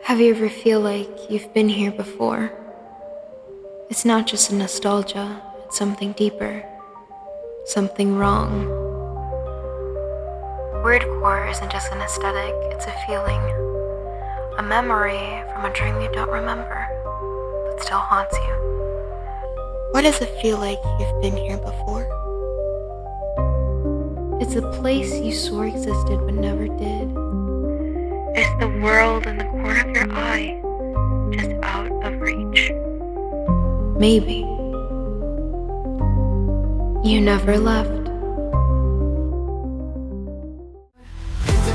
Have you ever feel like you've been here before? It's not just a nostalgia, it's something deeper, something wrong. Weirdcore isn't just an aesthetic, it's a feeling, a memory from a dream you don't remember, but still haunts you. What does it feel like you've been here before? It's a place you swore existed but never did. It's the world in the corner of your eye, just out of reach. Maybe you never left. It's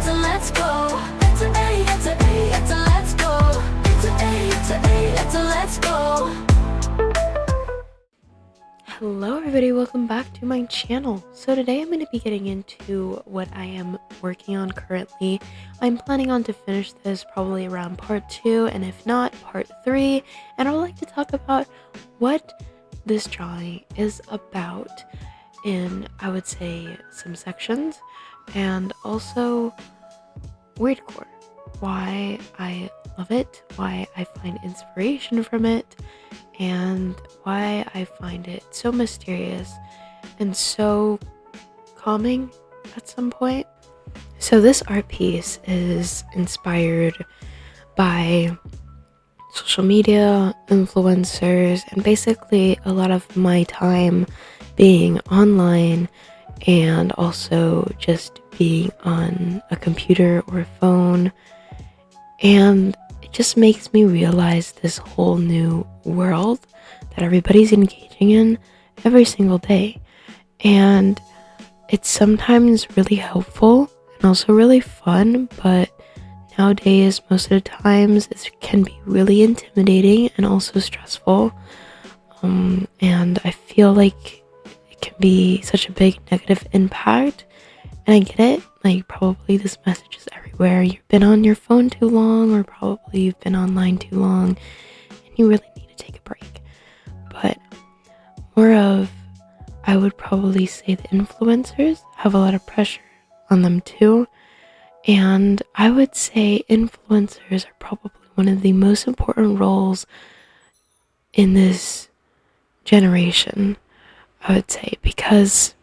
a let's go. It's a let's go. It's a let's go. Hello everybody, welcome back to my channel. So today I'm going to be getting into what I am working on currently. I'm planning on to finish this probably around part 2, and if not, part 3. And I would like to talk about what this drawing is about in, I would say, some sections, and also Weirdcore. Why I love it, why I find inspiration from it, and why I find it so mysterious and so calming at some point. So this art piece is inspired by social media, influencers, and basically a lot of my time being online and also just being on a computer or a phone. And it just makes me realize this whole new world that everybody's engaging in every single day. And it's sometimes really helpful and also really fun, but nowadays, most of the times, it can be really intimidating and also stressful. And I feel like it can be such a big negative impact. And I get it, like probably this message is everywhere. You've been on your phone too long, or probably you've been online too long, and you really need to take a break. But more of, I would probably say the influencers have a lot of pressure on them too. And I would say influencers are probably one of the most important roles in this generation, I would say, because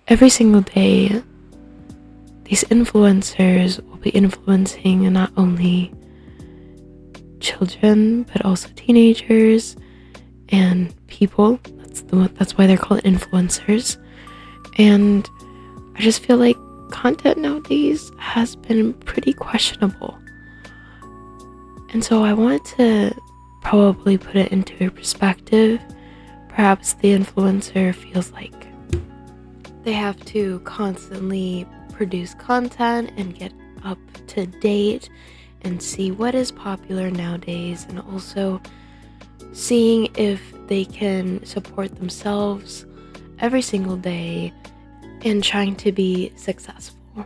every single day, these influencers will be influencing not only children, but also teenagers and people. That's why they're called influencers. And I just feel like content nowadays has been pretty questionable. And so I wanted to probably put it into a perspective. Perhaps the influencer feels like they have to constantly produce content and get up to date and see what is popular nowadays, and also seeing if they can support themselves every single day and trying to be successful.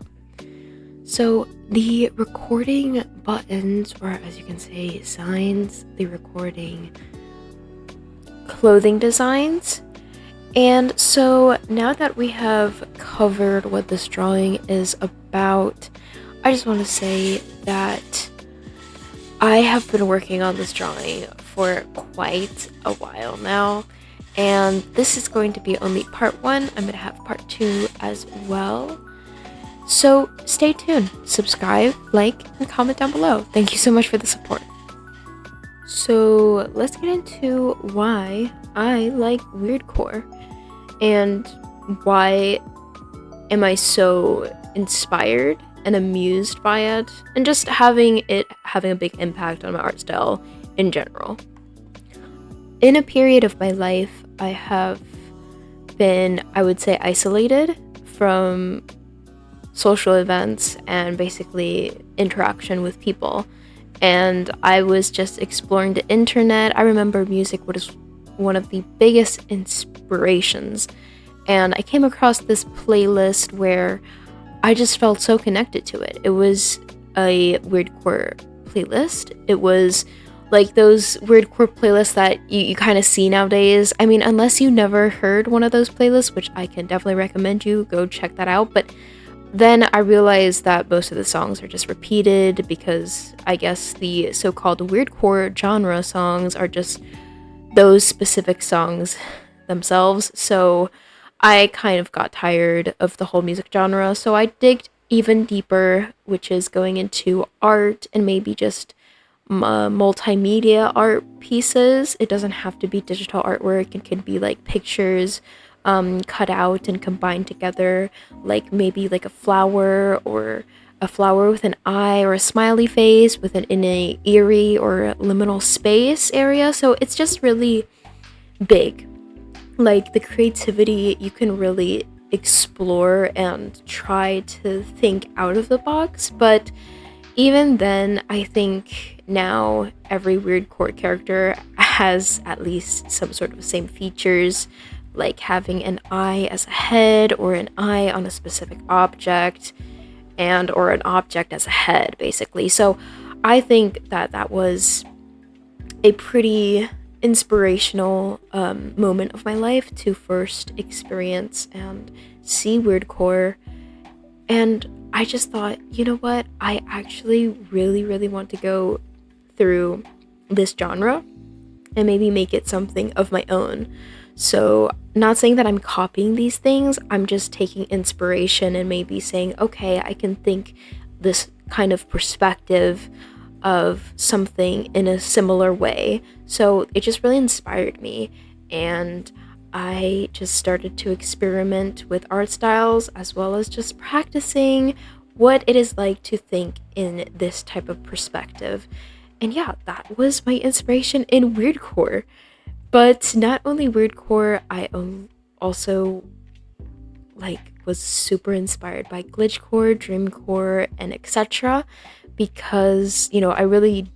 So the recording buttons, or as you can say, signs, the recording clothing designs. And so now that we have covered what this drawing is about, I just want to say that I have been working on this drawing for quite a while now, and this is going to be only part 1. I'm going to have part 2 as well. So stay tuned, subscribe, like, and comment down below. Thank you so much for the support. So let's get into why I like Weirdcore. And why am I so inspired and amused by it, and just having a big impact on my art style in general. In a period of my life, I have been, I would say, isolated from social events and basically interaction with people. And I was just exploring the internet. I remember music was one of the biggest inspirations, and I came across this playlist where I just felt so connected to it. It was a Weirdcore playlist. It was like those Weirdcore playlists that you kind of see nowadays. I mean, unless you never heard one of those playlists, which I can definitely recommend you go check that out, but Then I realized that most of the songs are just repeated because I guess the so-called weirdcore genre songs are just those specific songs themselves. So I kind of got tired of the whole music genre. So I digged even deeper, which is going into art and maybe just multimedia art pieces. It doesn't have to be digital artwork, it can be like pictures cut out and combined together, like maybe like a flower or a flower with an eye or a smiley face with an in a eerie or liminal space area. So it's just really big. Like the creativity you can really explore and try to think out of the box, but even then, I think now every weird core character has at least some sort of same features, like having an eye as a head or an eye on a specific object and or an object as a head basically. So I think that that was a pretty inspirational moment of my life to first experience and see weirdcore. And I just thought, you know what? I actually really, really want to go through this genre and maybe make it something of my own. So, not saying that I'm copying these things, I'm just taking inspiration and maybe saying, okay, I can think this kind of perspective of something in a similar way. So, it just really inspired me. And I just started to experiment with art styles as well as just practicing what it is like to think in this type of perspective. And yeah, that was my inspiration in weirdcore. But not only weirdcore, I also like was super inspired by glitchcore, dreamcore, and etc. Because I really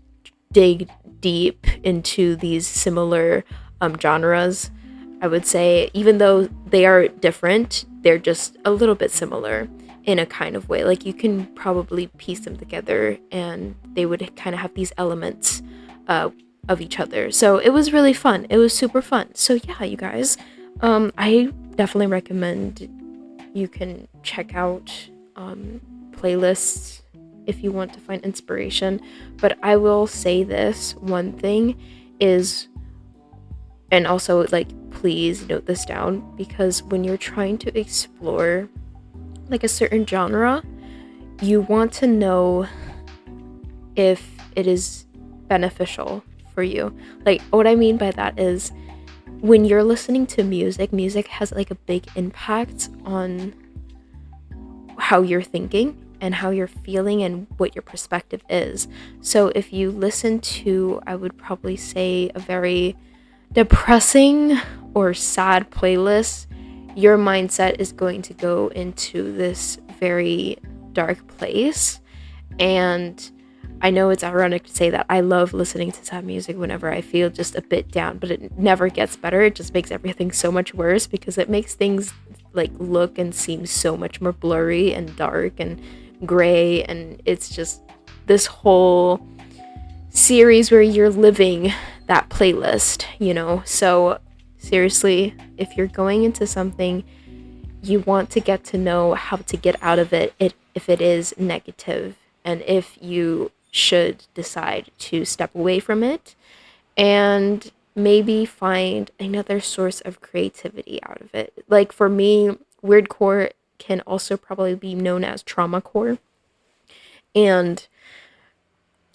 dig deep into these similar genres. I would say, even though they are different, they're just a little bit similar in a kind of way. Like you can probably piece them together and they would kind of have these elements uh, of each other. So it was really fun. It was super fun. So yeah, you guys, I definitely recommend you can check out playlists if you want to find inspiration. But I will say this one thing is, and also like please note this down, because when you're trying to explore like a certain genre, you want to know if it is beneficial for you. Like what I mean by that is when you're listening to music has like a big impact on how you're thinking and how you're feeling and what your perspective is. So if you listen to, I would probably say, a very depressing or sad playlist, your mindset is going to go into this very dark place. And I know it's ironic to say that I love listening to sad music whenever I feel just a bit down, but it never gets better. It just makes everything so much worse because it makes things like look and seem so much more blurry and dark and gray. And it's just this whole series where you're living that playlist. So seriously, if you're going into something, you want to get to know how to get out of it if it is negative, and if you should decide to step away from it and maybe find another source of creativity out of it. Like for me, weirdcore can also probably be known as trauma core. And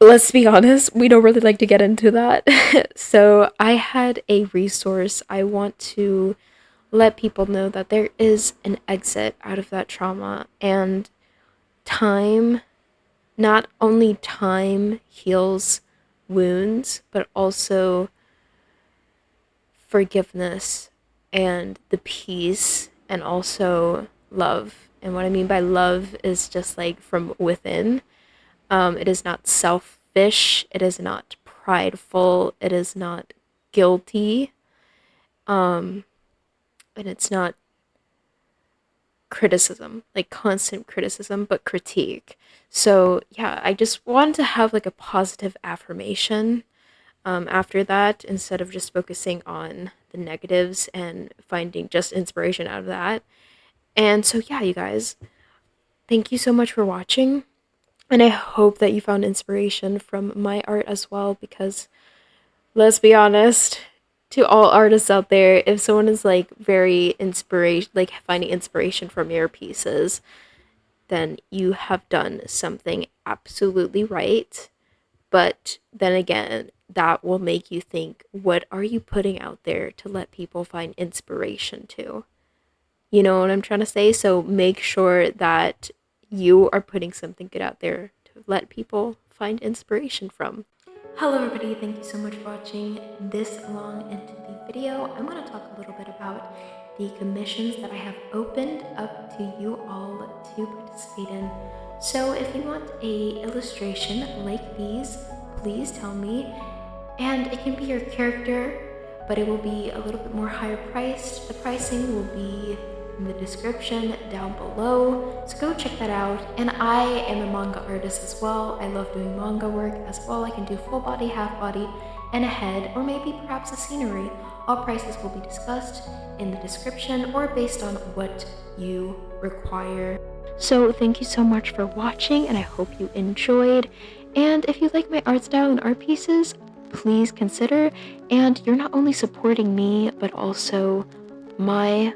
let's be honest, we don't really like to get into that. So I had a resource. I want to let people know that there is an exit out of that trauma, and time, not only time heals wounds, but also forgiveness and the peace and also love. And what I mean by love is just like from within. It is not selfish, it is not prideful, it is not guilty, and it's not criticism, like constant criticism, but critique. So, yeah, I just wanted to have like a positive affirmation after that instead of just focusing on the negatives and finding just inspiration out of that. And so, yeah, you guys, thank you so much for watching. And I hope that you found inspiration from my art as well, because let's be honest, to all artists out there, if someone is like very inspiration, like finding inspiration from your pieces, then you have done something absolutely right. But then again, that will make you think, what are you putting out there to let people find inspiration to? You know what I'm trying to say? So make sure that you are putting something good out there to let people find inspiration from. Hello everybody, thank you so much for watching this long into the video. I'm going to talk a little bit about the commissions that I have opened up to you all to participate in. So if you want a illustration like these, please tell me. And it can be your character, but it will be a little bit more higher priced. The pricing will be in the description down below, so go check that out. And I am a manga artist as well. I love doing manga work as well. I can do full body, half body, and a head, or maybe perhaps a scenery. All prices will be discussed in the description or based on what you require. So thank you so much for watching, and I hope you enjoyed. And if you like my art style and art pieces, please consider. And you're not only supporting me, but also my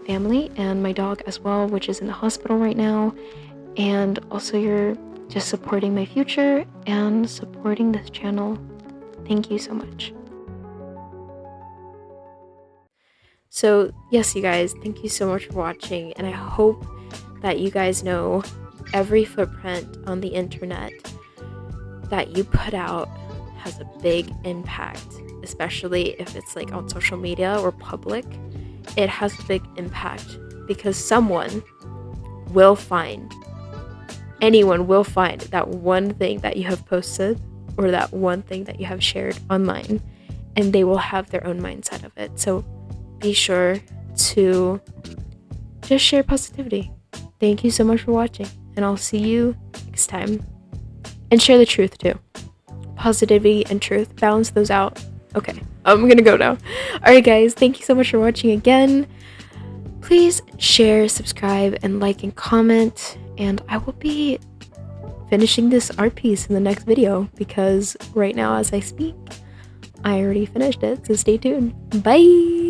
family and my dog as well, which is in the hospital right now. And also you're just supporting my future and supporting this channel. Thank you so much. So yes, you guys, thank you so much for watching, and I hope that you guys know every footprint on the internet that you put out has a big impact, especially if it's like on social media or public. It has a big impact because someone will find, anyone will find that one thing that you have posted or that one thing that you have shared online, and they will have their own mindset of it. So be sure to just share positivity. Thank you so much for watching, and I'll see you next time. And share the truth too. Positivity and truth, balance those out. Okay, I'm gonna go now. Alright guys, thank you so much for watching again. Please share, subscribe, and like and comment, and I will be finishing this art piece in the next video, because right now as I speak, I already finished it, so stay tuned. Bye!